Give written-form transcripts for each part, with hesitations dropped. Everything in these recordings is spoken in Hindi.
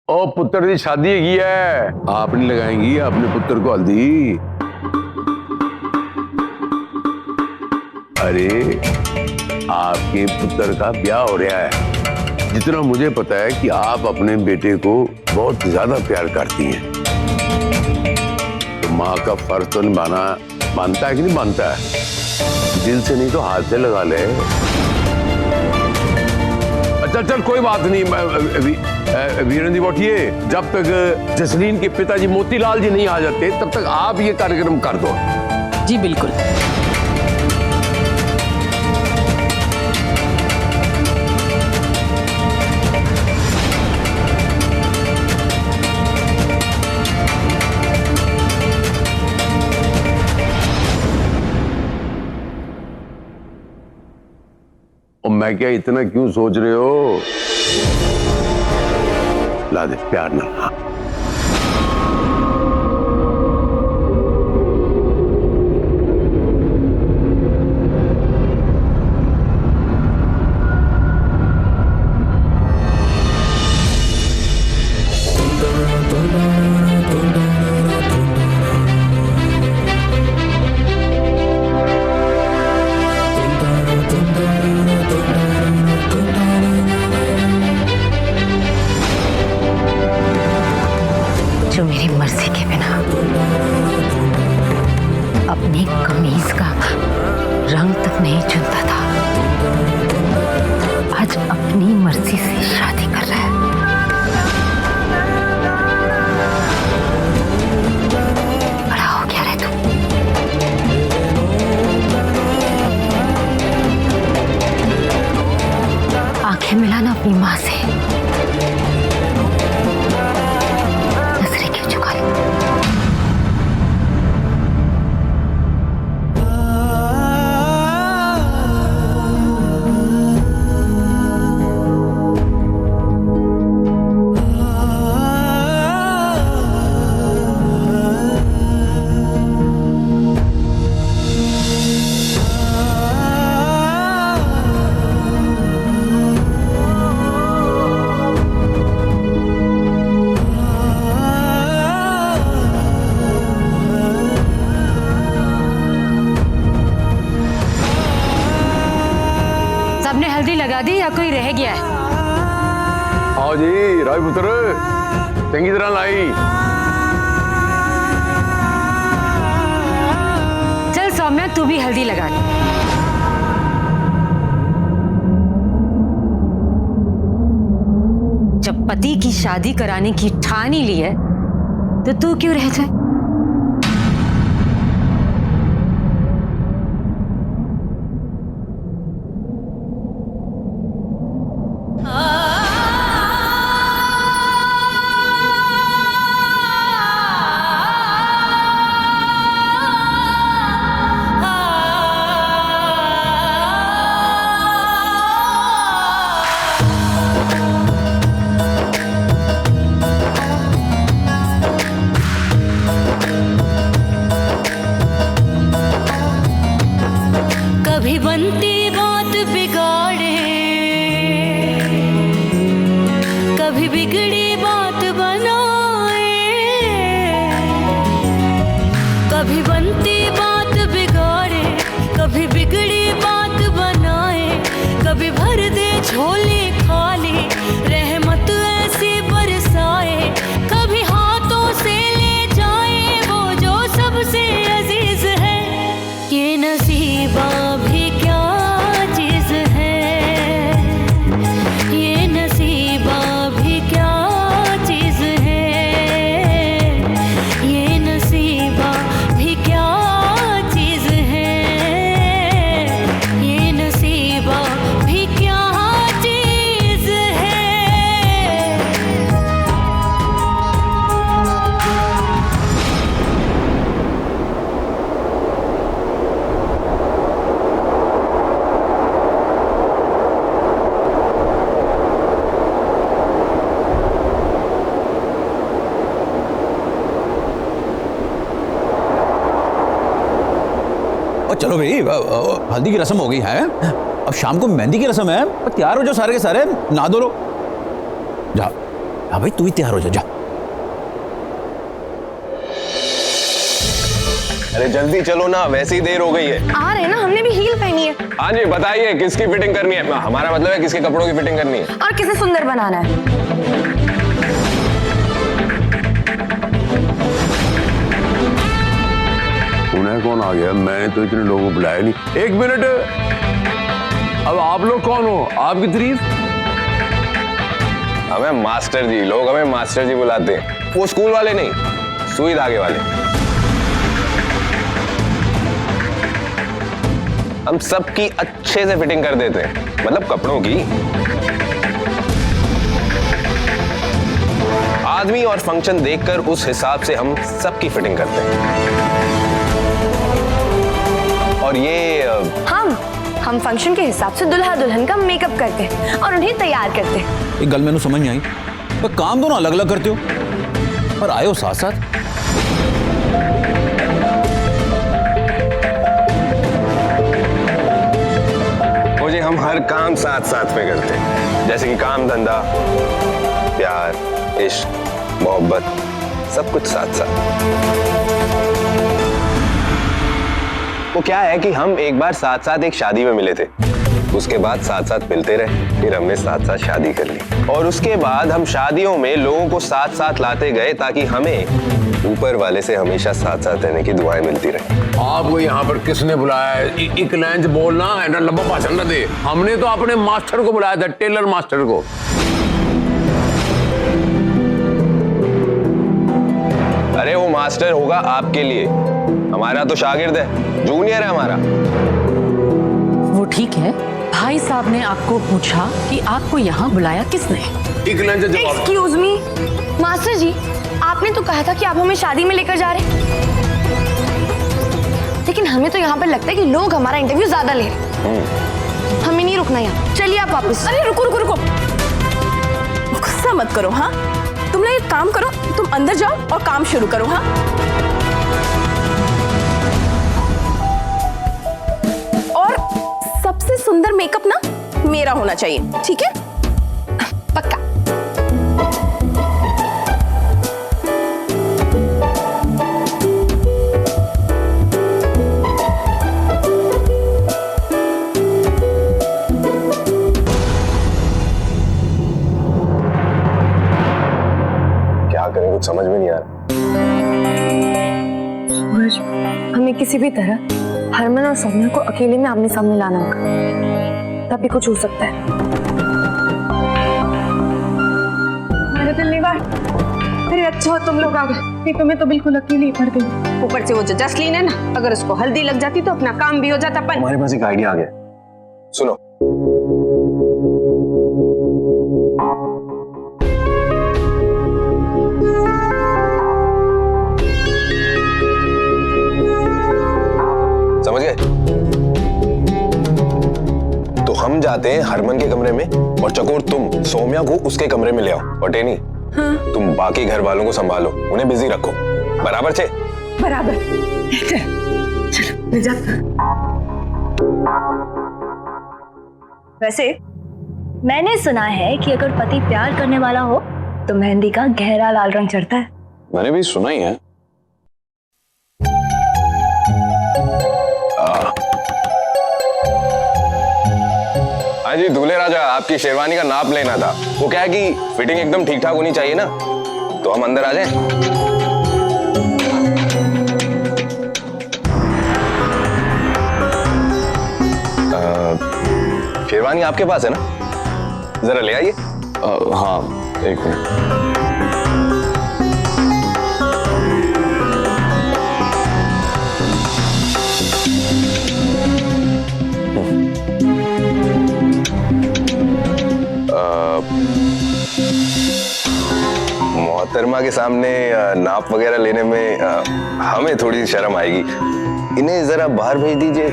ओ पुत्र की शादी की है, आप नहीं लगाएंगी अपने पुत्र को हल्दी? अरे आपके पुत्र का ब्याह हो रहा है। जितना मुझे पता है कि आप अपने बेटे को बहुत ज्यादा प्यार करती हैं, तो माँ का फर्ज तो निभाना मानता है कि नहीं मानता है? दिल से नहीं तो हाथ से लगा ले। अच्छा चल कोई बात नहीं वीरेंद्र बोटिए, जब तक जसलीन के पिताजी मोतीलाल जी नहीं आ जाते तब तक आप ये कार्यक्रम कर दो। जी बिल्कुल। और मैं क्या इतना क्यों सोच रहे हो? ला दे प्यार ना। हाँ। जो मेरी मर्जी के बिना अपनी कमीज का रंग तक नहीं चुनता था, आज अपनी मर्जी से शादी कर रहा है। बड़ा हो गया रे तू। आंखें मिलाना अपनी माँ से। सबने हल्दी लगा दी या कोई रह गया है? आओ जी राजपुत्र, चंगी तरह लाई। चल सौम्या तू भी हल्दी लगा। जब पति की शादी कराने की ठान ही ली है तो तू क्यों रह जाए? कभी बनती बात बिगाड़े, कभी बिगड़ी बात बनाए, कभी बनती बात बिगाड़े, कभी बिगड़ी बात बनाए, कभी भर दे झोली खाली, रहमत ऐसी बरसाए, कभी हाथों से ले जाए वो जो सबसे अजीज है। ये नसीबा भी क्या चीज है, ये नसीबा भी क्या चीज है, ये नसीबा भी क्या चीज है, ये नसीबा भी क्या चीज है। और चलो भाई, हल्दी की रस्म हो गई है, अब शाम को मेहंदी की रस्म है। और तैयार हो जो सारे के सारे, नहा धो लो। जाओ हाँ भाई तू ही तैयार हो जा। अरे जल्दी चलो ना, वैसे ही देर हो गई है। आ रहे ना, हमने भी हील पहनी है। हाँ जी बताइए किसकी फिटिंग करनी है? हमारा मतलब है किसके कपड़ों की फिटिंग करनी है। और किसे सुंदर बनाना है। उन्हें कौन आ गया? मैंने तो इतने लोगों को बुलाया नहीं। एक मिनट, अब आप लोग कौन हो? आपकी तारीफ? हमें मास्टर जी, लोग हमें मास्टर जी बुलाते हैं। वो स्कूल वाले नहीं, सुई धागे वाले। हम सबकी अच्छे से फिटिंग कर देते हैं, मतलब कपड़ों की। आदमी और फंक्शन देखकर उस हिसाब से हम सबकी फिटिंग करते हैं। और ये हम फंक्शन के हिसाब से दुल्हा दुल्हन का मेकअप करते हैं और उन्हें तैयार करते हैं। एक गल मैंने समझ नहीं आई, पर काम दोनों अलग अलग करते हो पर आए हो साथ साथ। मुझे हम हर काम साथ साथ में करते हैं, जैसे कि काम धंधा, प्यार, इश्क, मोहब्बत, सब कुछ साथ साथ। वो क्या है कि हम एक बार साथ साथ एक शादी में मिले थे, उसके बाद साथ साथ मिलते रहे, फिर हमने साथ साथ शादी कर ली, और उसके बाद हम शादियों में लोगों को साथ साथ लाते गए ताकि हमें ऊपर वाले से हमेशा साथ साथ रहने की दुआएं मिलती रहे। आपको यहाँ पर किसने बुलाया है? एक लाइन बोलना है ना, लंबा भाषण न दे। हमने तो अपने मास्टर को बुलाया था, टेलर मास्टर को। अरे वो मास्टर होगा आपके लिए, हमारा तो शागिर्द है, जूनियर है हमारा। वो ठीक है, भाई साहब ने आपको पूछा कि आपको यहाँ बुलाया किसने? एक लाइन से जवाब। एक्सक्यूज मी मास्टर जी, आपने तो कहा था कि आप हमें शादी में लेकर जा रहे हैं, लेकिन हमें तो यहाँ पर लगता है कि लोग हमारा इंटरव्यू ज्यादा ले रहे हैं। हमें नहीं रुकना यहाँ, चलिए आप वापस। अरे रुको रुको रुको, गुस्सा मत करो। हाँ तुम लोग एक काम करो, तुम अंदर जाओ और काम शुरू करो। हाँ और सबसे सुंदर मेकअप ना मेरा होना चाहिए, ठीक है? पक्का। क्या करें, कुछ समझ में नहीं आ रहा। हमें किसी भी तरह हरमन और सौम्या को अकेले में आमने सामने लाना होगा, तभी कुछ हो सकता है। मेरे दिल नहीं बार। अरे अच्छा हो तुम लोग आ गए, नहीं तो मैं तो बिल्कुल अकेली ही पड़ गई। ऊपर से वो जो जसलीन है ना, अगर उसको हल्दी लग जाती तो अपना काम भी हो जाता। पर हमारे पास एक आइडिया आ गया, सुनो। समझ गए? तो हम जाते हैं हरमन के कमरे में, और चकोर तुम सौम्या को उसके कमरे में ले आओ, और टेनी तुम बाकी घर वालों को संभालो, उन्हें बिजी रखो। बराबर छे? बराबर। चलो ले जा। वैसे मैंने सुना है कि अगर पति प्यार करने वाला हो तो मेहंदी का गहरा लाल रंग चढ़ता है। मैंने भी सुना ही है। हाँ जी दूल्हे राजा, आपकी शेरवानी का नाप लेना था। वो क्या है कि फिटिंग एकदम ठीक ठाक होनी चाहिए ना, तो हम अंदर आ जाएं। शेरवानी आपके पास है ना, जरा ले आइए। हाँ एक मिनट। मोहतरमा के सामने नाप वगैरह लेने में हमें थोड़ी शर्म आएगी, इन्हें जरा बाहर भेज दीजिए।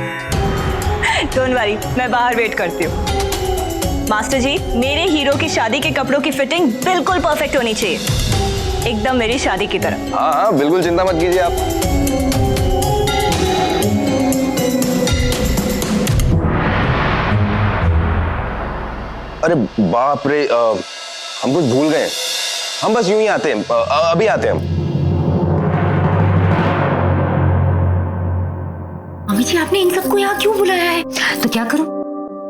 डोंट वरी, मैं बाहर वेट करती हूँ। मास्टर जी, मेरे हीरो की शादी के कपड़ों की फिटिंग बिल्कुल परफेक्ट होनी चाहिए, एकदम मेरी शादी की तरह। हाँ हाँ बिल्कुल, चिंता मत कीजिए आप। अरे बाप रे, हम कुछ भूल गए। हम बस यूं ही आते हैं, अभी आते हैं हम। मम्मी जी आपने इन सबको यहाँ क्यों बुलाया है? तो क्या करूं?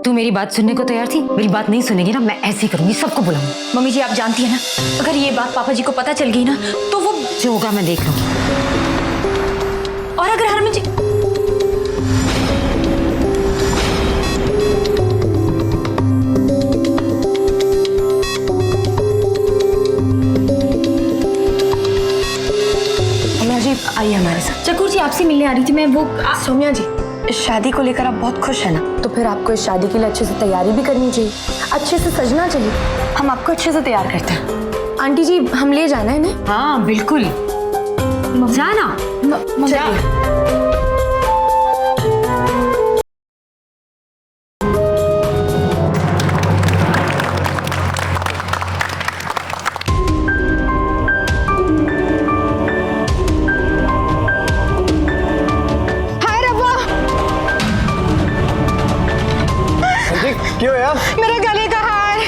तू मेरी बात सुनने को तैयार थी, मेरी बात नहीं सुनेगी ना, मैं ऐसे ही करूंगी, सबको बुलाऊंगी। मम्मी जी आप जानती है ना, अगर ये बात पापा जी को पता चल गई ना तो वो, जो होगा मैं देख लूंगी। और अगर हरमन जी, सौम्या जी आइए हमारे साथ। चकोर जी आपसे मिलने आ रही थी मैं। वो सौम्या जी, इस शादी को लेकर आप बहुत खुश हैं ना, तो फिर आपको इस शादी के लिए अच्छे से तैयारी भी करनी चाहिए, अच्छे से सजना चाहिए। हम आपको अच्छे से तैयार करते हैं। आंटी जी हम ले जाना है ना? हाँ बिल्कुल, जाना। चलिए। क्यों यार? मेरे गले का हार।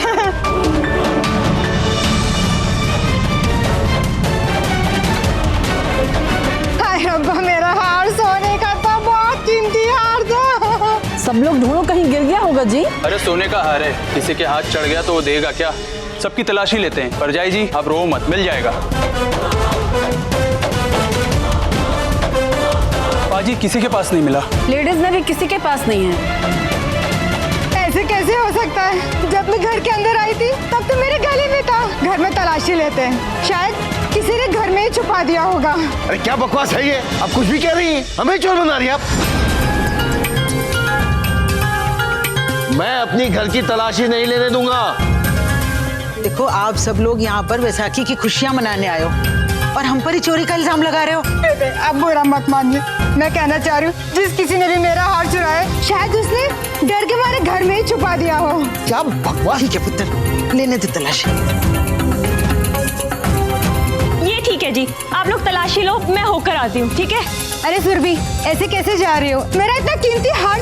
हाय रब्बा, मेरा हार सोने का था, बहुत कीमती हार था। सब लोग ढूंढो, कहीं गिर गया होगा जी। अरे सोने का हार है, किसी के हाथ चढ़ गया तो वो देगा क्या? सबकी तलाशी लेते हैं। परजाई जी आप रो मत, मिल जाएगा। पाजी किसी के पास नहीं मिला। लेडीज में भी किसी के पास नहीं है। ऐसे कैसे हो सकता है? जब मैं घर के अंदर आई थी तब तो मेरे गले में था। घर में तलाशी लेते हैं, शायद किसी ने घर में ही छुपा दिया होगा। अरे क्या बकवास है ये? आप कुछ भी कह रही हैं, हमें चोर बना रही हैं आप। मैं अपनी घर की तलाशी नहीं लेने दूंगा। देखो आप सब लोग यहाँ पर वैसाखी की खुशियाँ मनाने आए हो और हम पर ही चोरी का इल्जाम लगा रहे हो। अब बुरा मत मानिए, मैं कहना चाह रही हूँ जिस किसी ने भी मेरा हार चुराया शायद उसने डर के मारे घर में ही छुपा दिया हो। क्या बकवास। ठीक है पुत्र, लेने दो तलाशी। ये ठीक है जी, आप लोग तलाशी लो, मैं होकर आती हूँ, ठीक है? अरे सुरभि, ऐसे कैसे जा रही हो? मेरा इतना कीमती हार